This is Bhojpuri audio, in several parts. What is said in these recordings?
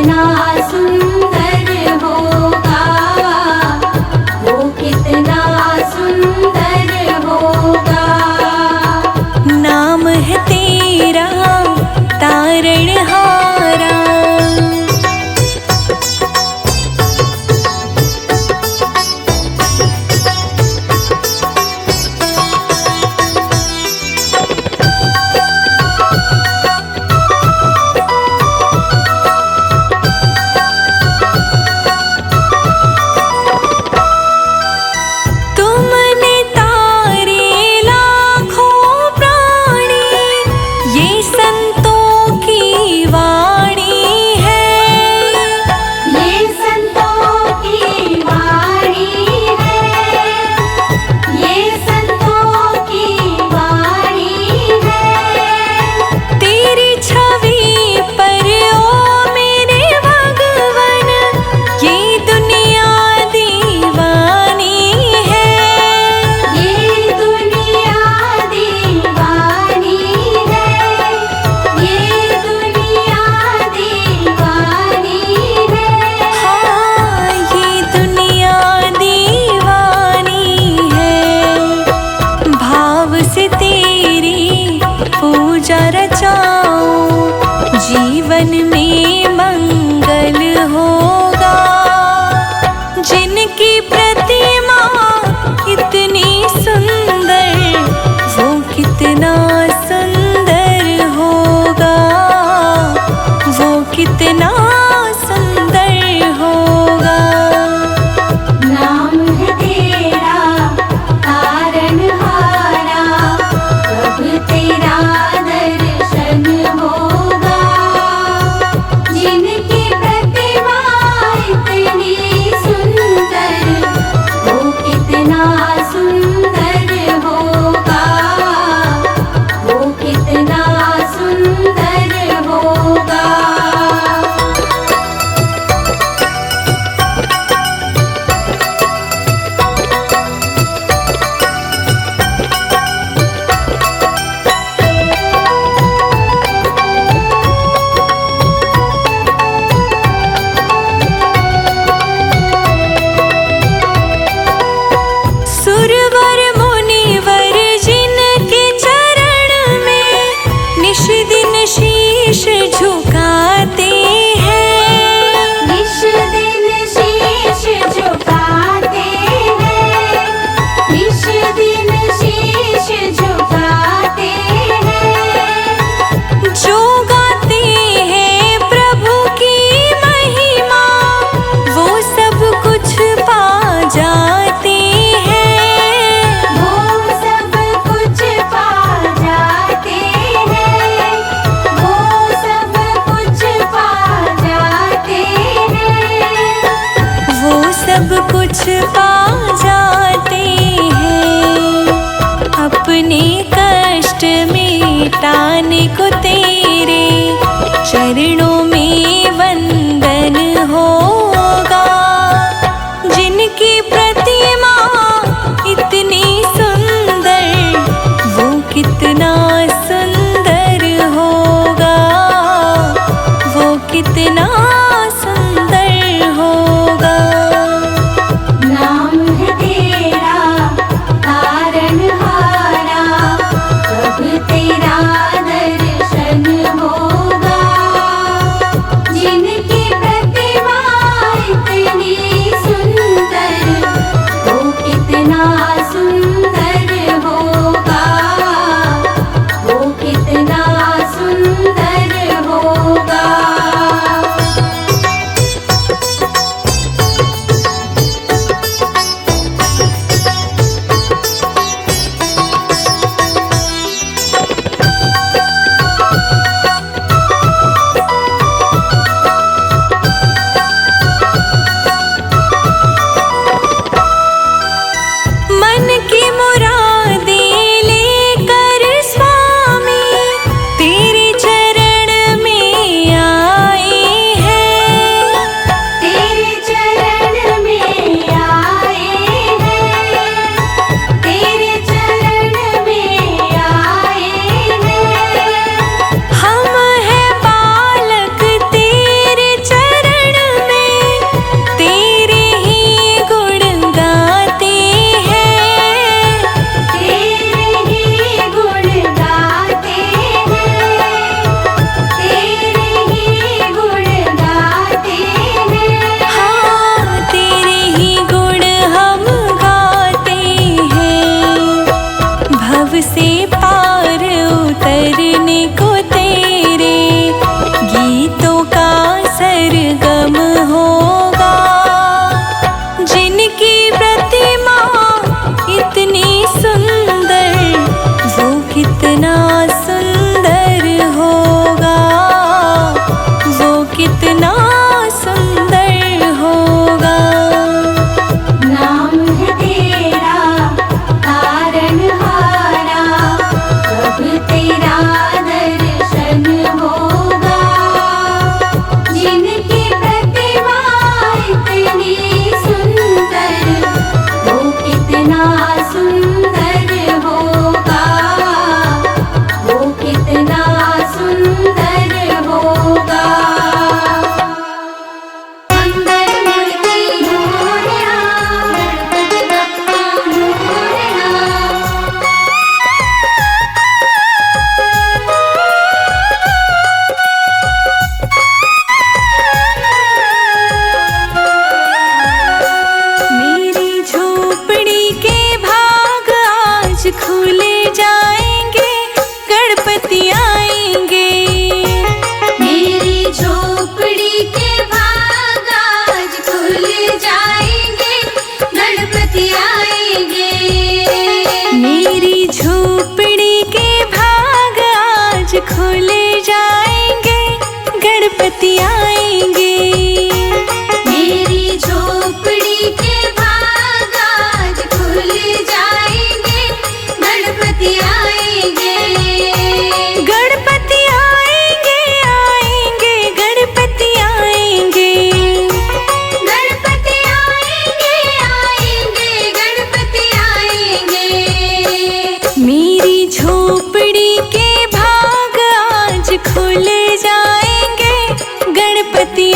कितना सुंदर होगा, वो कितना सुंदर होगा। नाम है तेरा तारणहारा, तुमने तारे लाखों प्राणी, ये संतों की वाणी है। ये संतों की वाणी है, ये संतों की वाणी है। तेरी छवि पर ओ मेरे भगवन, ये दुनिया दीवानी है। ये दुनिया दीवानी है, ये दुनिया दीवानी है। हाँ, ये दुनिया दीवानी है। भाव से तेरी पूजा रचाऊं, जीवन में मंगल होगा। जिनकी प्रतिमा इतनी सुंदर, वो कितना सुंदर होगा, वो कितना सुंदर होगा। नाम है तेरा तारणहारा, कब तेरा दर्शन होगा। जिनकी प्रतिमा इतनी सुंदर, वो कितना सुंदर होगा, वो कितना सुंदर होगा। सुरवर मुनिवर जिनके चरण में निश दिन शीश झुकाते हैं। निश दिन शीश झुकाते हैं, निश दिन शीश झुकाते हैं। जो गाते हैं प्रभु की महिमा, वो सब कुछ पा जाते हैं। वो सब कुछ पा जाते हैं, वो सब कुछ पा जाते हैं। वो सब कुछ पा जाते हैं। अपने कष्ट मिटाने को तेरे चरणों में वंदन होगा। जिनकी प्रतिमा इतनी सुंदर, वो कितना सुंदर होगा, वो कितना सुंदर होगा। नाम है तेरा तारणहारा, कब तेरा दर्शन होगा। जिनकी प्रतिमा इतनी सुंदर, वो कितना सुंदर होगा, वो कितना सुंदर होगा। को तेरे, गीतों का सरगम होगा। जिनकी प्रतिमा इतनी सुंदर, वो कितना सुंदर होगा, वो कितना सुंदर होगा। नाम है तेरा तारनहारा, कब तेरा दर्शन होगा। जिनकी प्रतिमा इतनी सुंदर, वो कितना सुंदर होगा, वो कितना सुंदर होगा। अंदर मूर्ति मोरया, गणपति बप्पा मोरया। मेरी झोपड़ी के भाग आज खुले जाएंगे, गणपति आएंगे। मेरी झोपड़ी के भाग आज खुल जाएंगे, गणपति आएंगे। मेरी झोपड़ी के भाग आज खुले जाएंगे, गणपति आएंगे। मेरी झोपड़ी के भाग आज खुल जाएंगे, गणपति आएंगे। गणपति आएंगे, आएंगे, गणपति आएंगे। गणपति आएंगे, आएंगे, गणपति आएंगे। मेरी झोपड़ी के भाग आज खुल जाएंगे, गणपति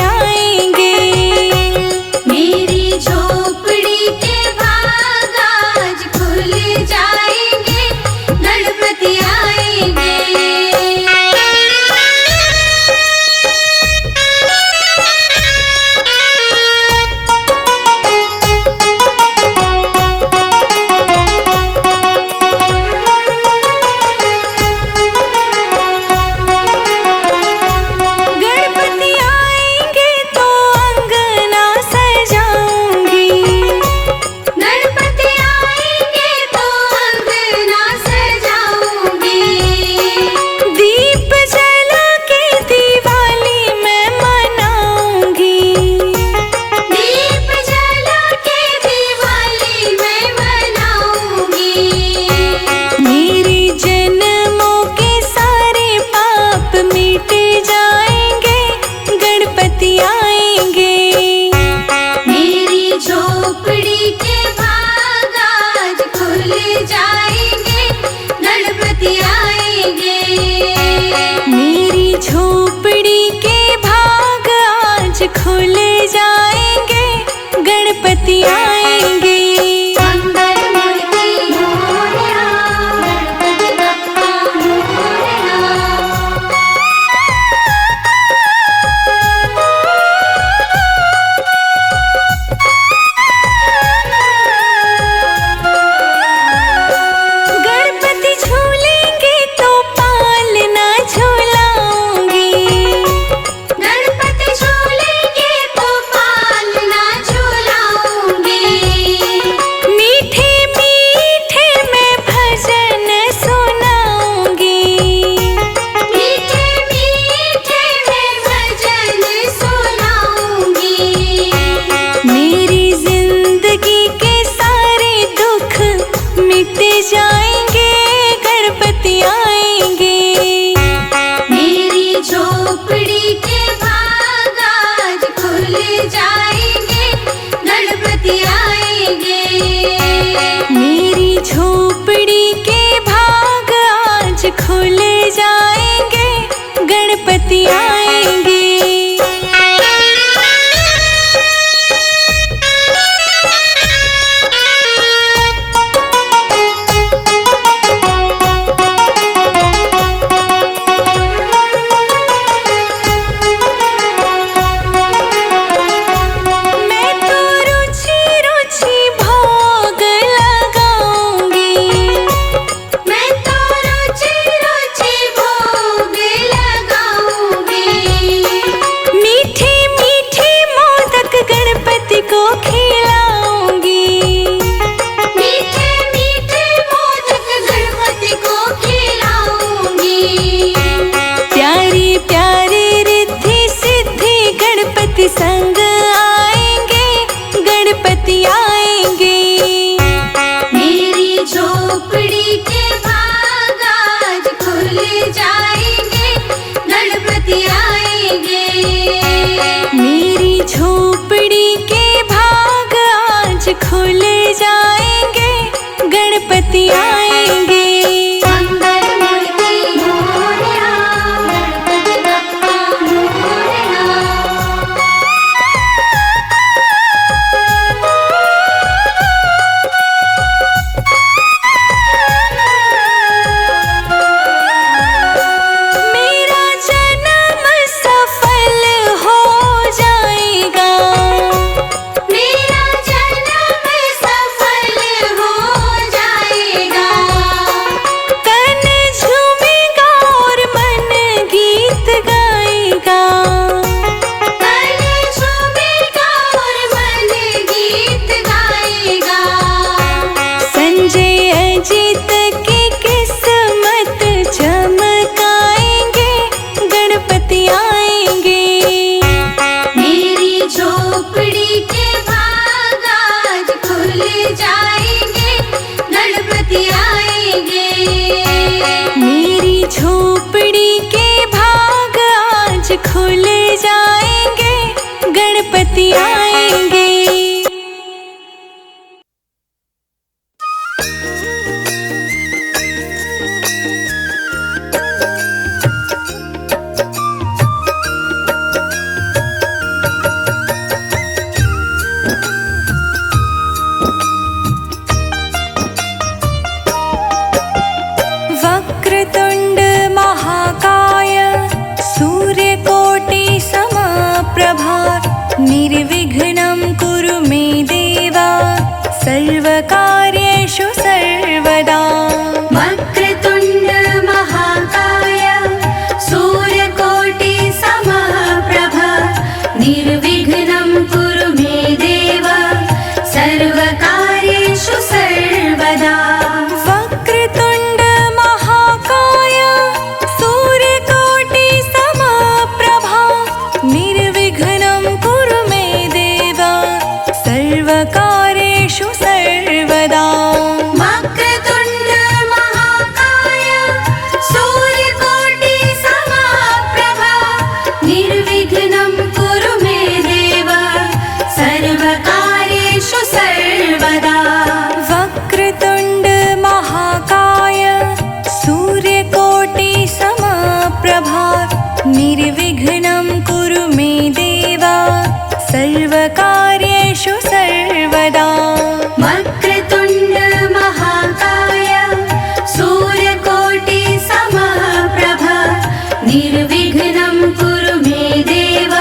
निर्विघ्नं कुरु मे देव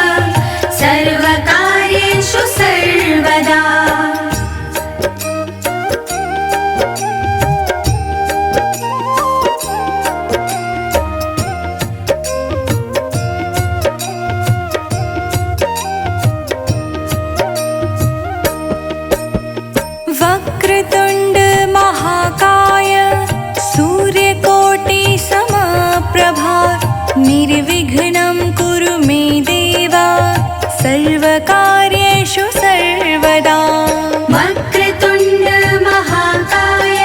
सर्वकार्येषु सर्वदा। वक्रतुण्ड महाकाय सूर्यकोटि समप्रभा निर्विघ्नं कुरु मे देव सर्वकार्येषु सर्वदा। वक्रतुण्ड महाकाय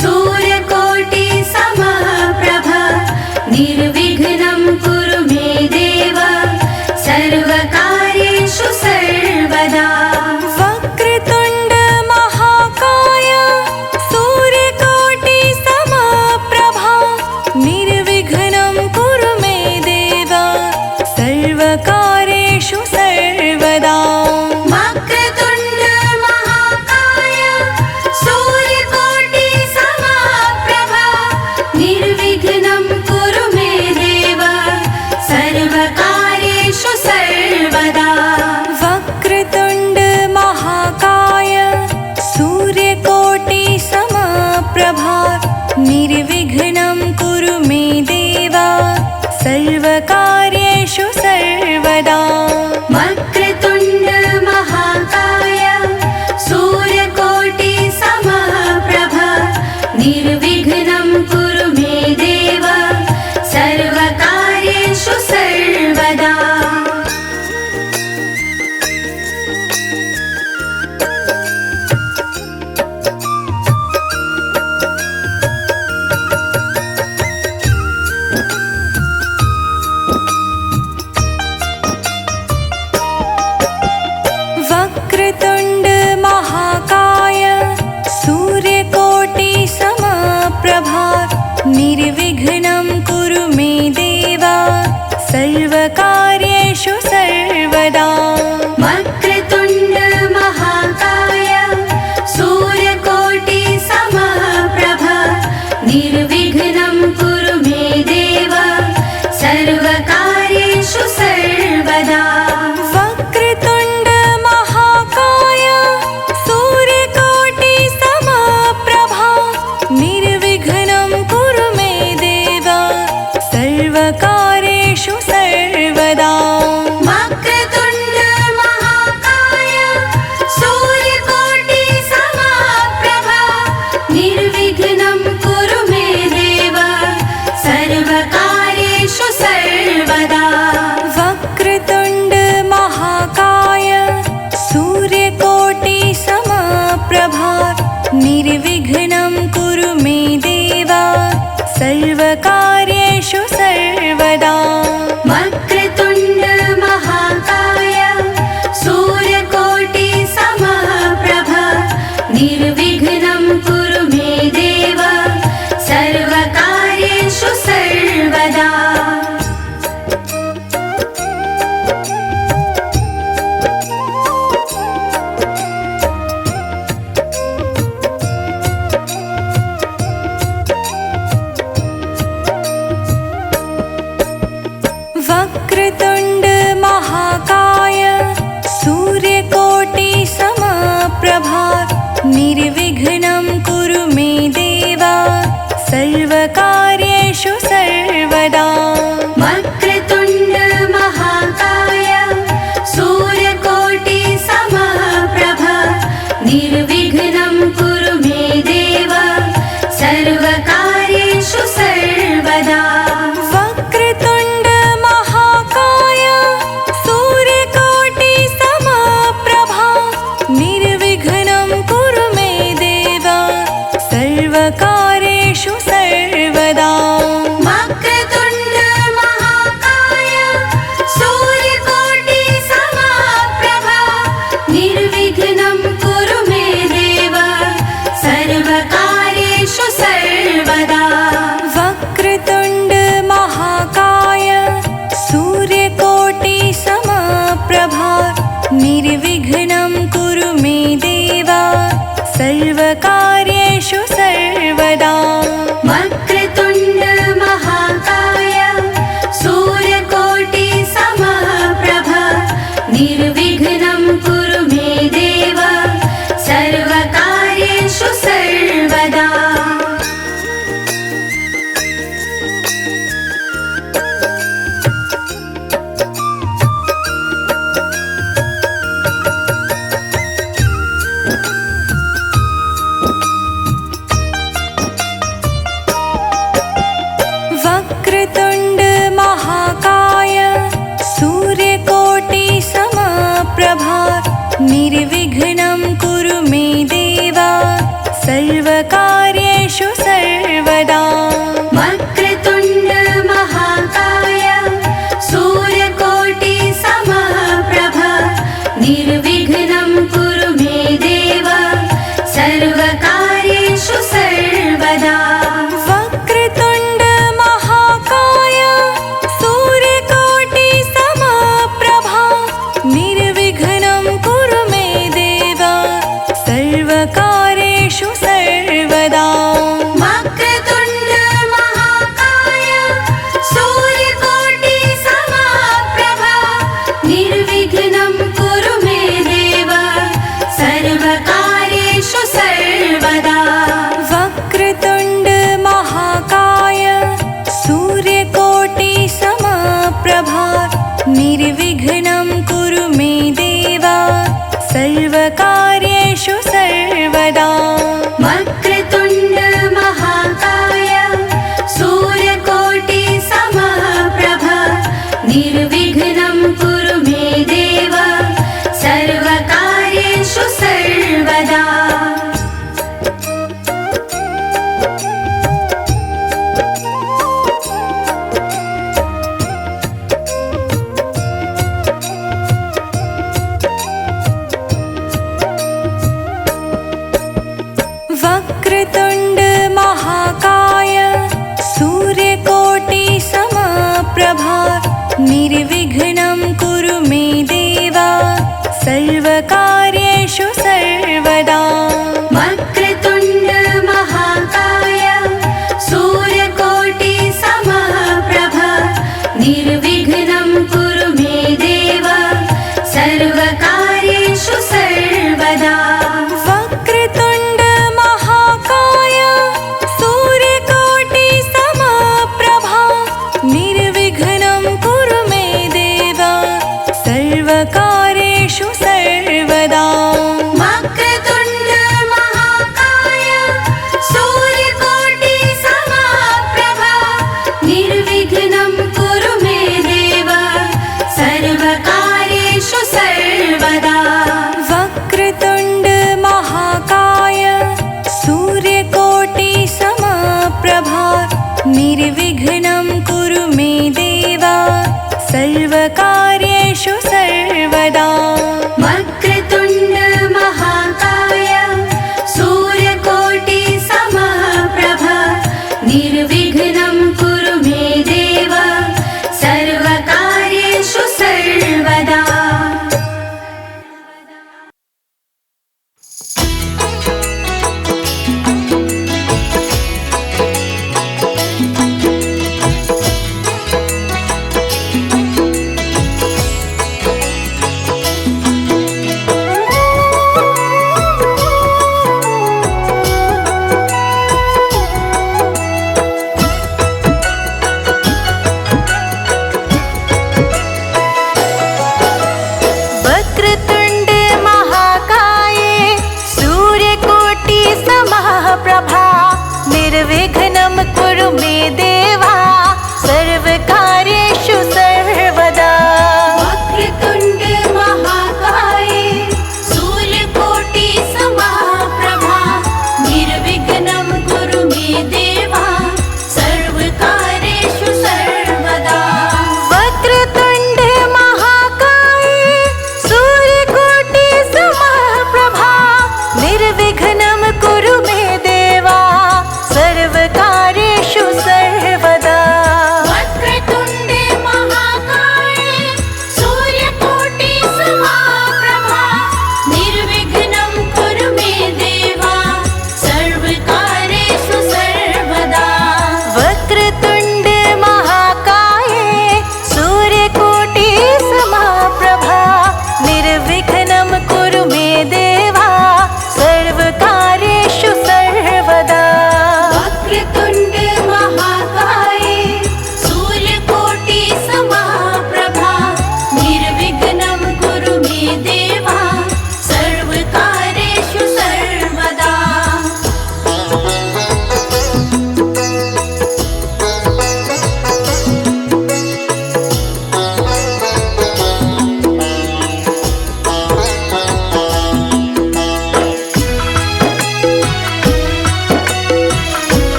सूर्यकोटि समप्रभा निर्विघ्नं कुरु मे देव सर्वकार्येषु सर्वदा। वक्रतुण्ड महाकाय सूर्यकोटि समप्रभा निर्विघ्नं कुरु मे देव सर्वकार्येषु सर्वदा। वक्रतुण्ड महाकाय सूर्यकोटि समप्रभा निर्विघ्नं कुरु मे देव सर्वकार्येषु सर्वदा। वक्रतुण्ड महाकाय सूर्यकोटि समप्रभा निर्विघ्नं कुरु मे देव सर्वकार्येषु सर्वदा। वक्रतुण्ड महाकाय सूर्यकोटि समप्रभा निर्विघ्नं कुरु मे देव सर्वकार्येषु सर्वदा। वक्रतुण्ड महाकाय सूर्यकोटि समप्रभा निर्विघ्नं कुरु मे देव सर्वकार्येषु सर्वदा। वक्रतुण्ड महाकाय सूर्यकोटि समप्रभा निर्विघ्नं कुरु मे देव सर्वकार्येषु सर्वदा। वक्रतुण्ड महाकाय सूर्यकोटि समप्रभा निर्विघ्नं कुरु मे देव सर्वकार्येषु सर्वदा। वक्रतुण्ड महाकाय सूर्यकोटि समप्रभा निर्विघ्नं कुरु मे देव सर्वकार्येषु सर्वदा। वक्रतुण्ड महाकाय सूर्यकोटि समप्रभा निर्विघ्नं कुरु मे देव सर्वकार्येषु सर्वदा। वक्रतुण्ड महाकाय सूर्यकोटि समप्रभा निर्विघ्नं कुरु मे देव सर्वकार्येषु सर्वदा। वक्रतुण्ड महाकाय सूर्यकोटि समप्रभा निर्विघ्नं कुरु मे देव सर्वकार्येषु सर्वदा। वक्रतुण्ड महाकाय सूर्यकोटि समप्रभा निर्विघ्नं कुरु मे देव सर्वकार्येषु सर्वदा। वक्रतुण्ड महाकाय सूर्यकोटि समप्रभा निर्विघ्नं कुरु मे देव सर्वकार्येषु सर्वदा। वक्रतुण्ड सर्वकार्येषु सर्वदा वक्रतुण्ड महाकाय सूर्यकोटि समप्रभ निर्विघ्नं कुरु मे देव सर्वकार्येषु सर्वदा।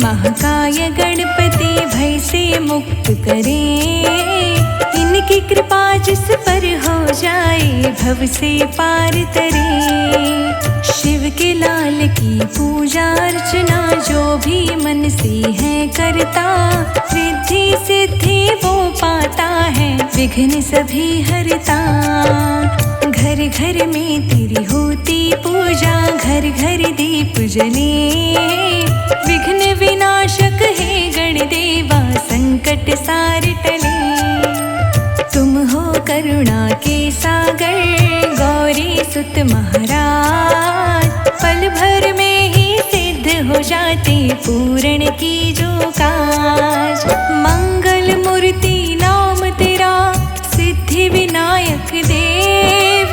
महाकाय गणपति भय से मुक्त करे। इनकी कृपा जिस पर हो जाए भव से पार तरे। शिव के लाल की पूजा अर्चना जो भी मन से है करता, रिद्धि सिद्धि वो पाता है, विघ्न सभी हरता। घर घर में तेरी होती पूजा, घर घर दीप जले। विघ्न विनाशक है गणदेवा, संकट सार टले। तुम हो करुणा के सागर, गौरी सुत महाराज। पल भर में ही सिद्ध हो जाते पूर्ण की जो काज। मंगल मूर्ति नाम तेरा, सिद्धि विनायक देव।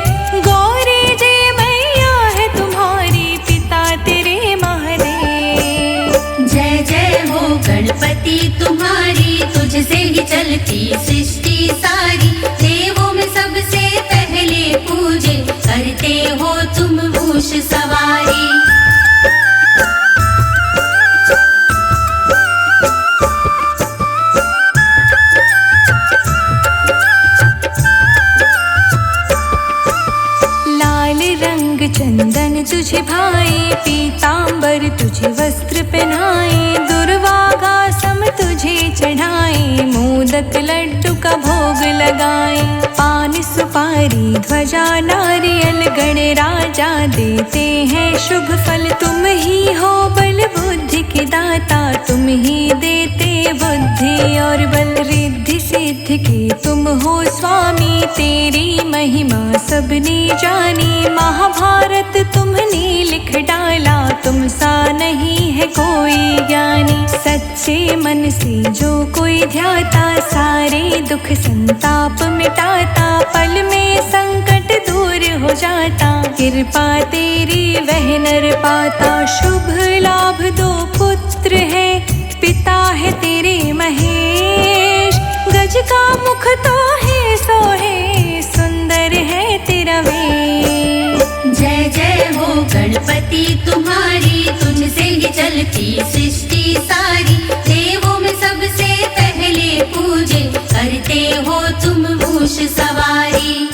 गौरी जी मैया है तुम्हारी, पिता तेरे महादेव। जय जय हो गणपति तुम्हारी, तुझसे ही चलती सृष्टि सारी। देवों में सबसे पहले पूजे, करते हो तुम मूष सवारी। चंदन तुझे भाए, पीतांबर तुझे वस्त्र पहनाए। दुर्वागा सम तुझे चढ़ाए, मोदक लड्डू का भोग लगाए। पान सुपारी ध्वजा नारियल, गणराजा देते हैं शुभ फल। तुम ही हो बल बुद्धि के दाता, तुम ही देते बुद्धि और बल। रिद्धि सिद्धि के तुम हो स्वामी, तेरी महिमा सबने जानी। महाभारत तुमने लिख डाला, तुम सा नहीं है कोई ज्ञानी। सच्चे मन से जो कोई ध्याता, सारे दुख संताप मिटाता। पल में संकट दूर हो जाता, कृपा तेरी वह नर पाता। शुभ लाभ दो पुत्र है, पिता है तेरे महेश। गज का मुख तो है सोहे, सुंदर है तेरा वेश। जय जय हो गणपति तुम्हारी, तुझसे ही चलती सृष्टि सारी। देवों में सबसे पहले पूजे, करते हो तुम मूष सवारी।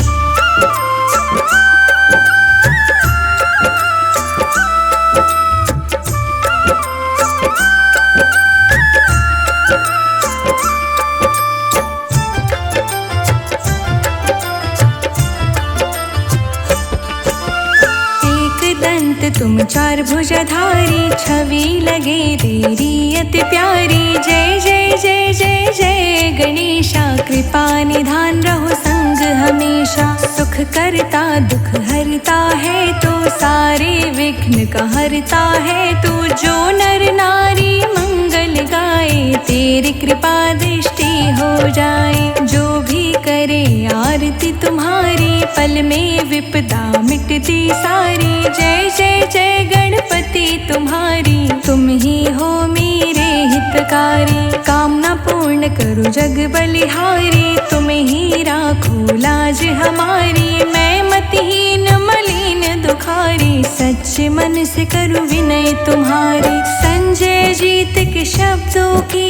तुम चार भुजधारी, छवि लगे तेरी अति प्यारी। जय जय जय जय जय गणेशा, कृपा निधान रहो संग हमेशा। सुख करता दुख हरता है तो, सारे विघ्न का हरता है तो। जो नर नारी मंगल गाए, तेरी कृपा दृष्टि हो जाए। जो भी करे आरती तुम्हारी, पल में विपदा मिटती सारी। जय जय जय गणपति तुम्हारी, तुम ही हो मेरे हितकारी। कामना पूर्ण करो जग बलिहारी, तुम ही राखो लाज हमारी। मैं मतिहीन मलिन दुखारी, सच्चे मन से करूं विनय तुम्हारी। संजय जीत के शब्दों की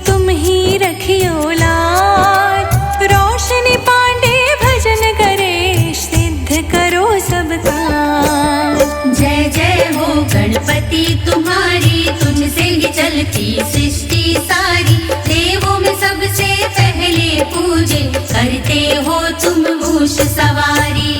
तुम ही रखियो लाज। रोशनी पांडे भजन करे, सिद्ध करो सब काज। जय जय हो गणपति तुम्हारी, तुझसे ही चलती सृष्टि सारी। देवों में सबसे पहले पूजे, करते हो तुम मूष सवारी।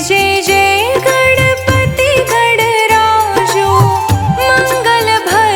जय जय गणपति गणराजो, मंगल भय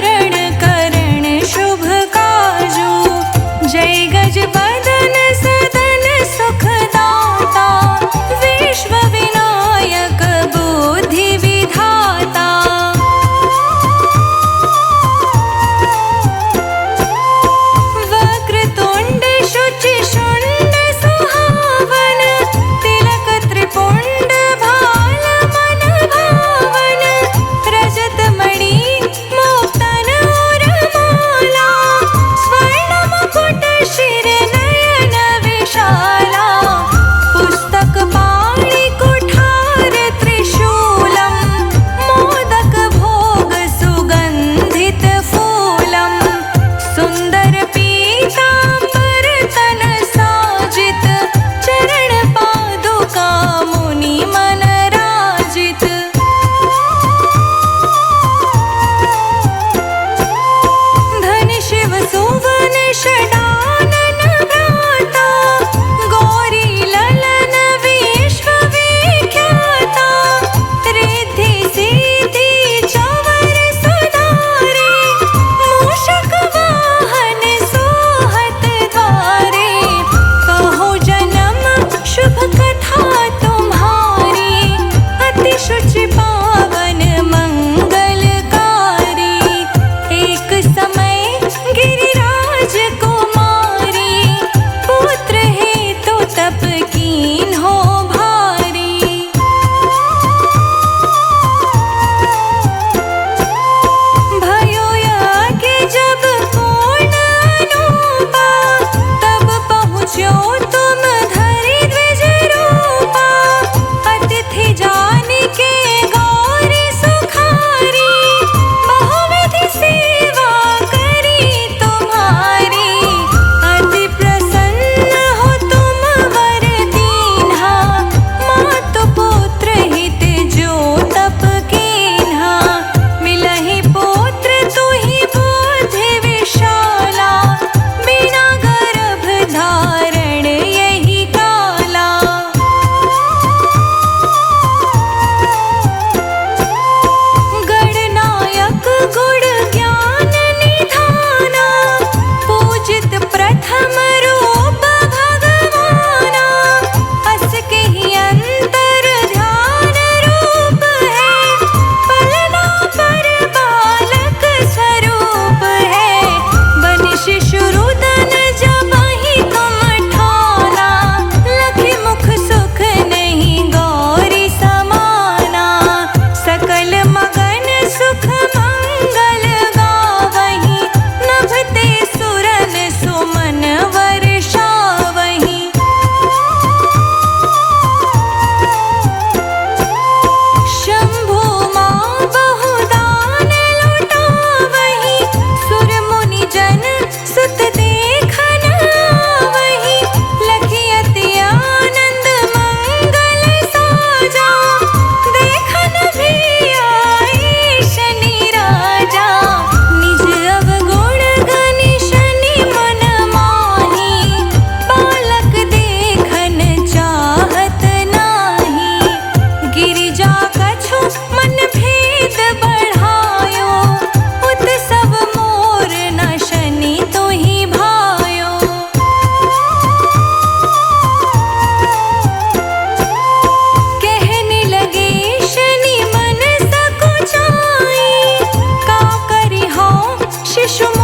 शुभ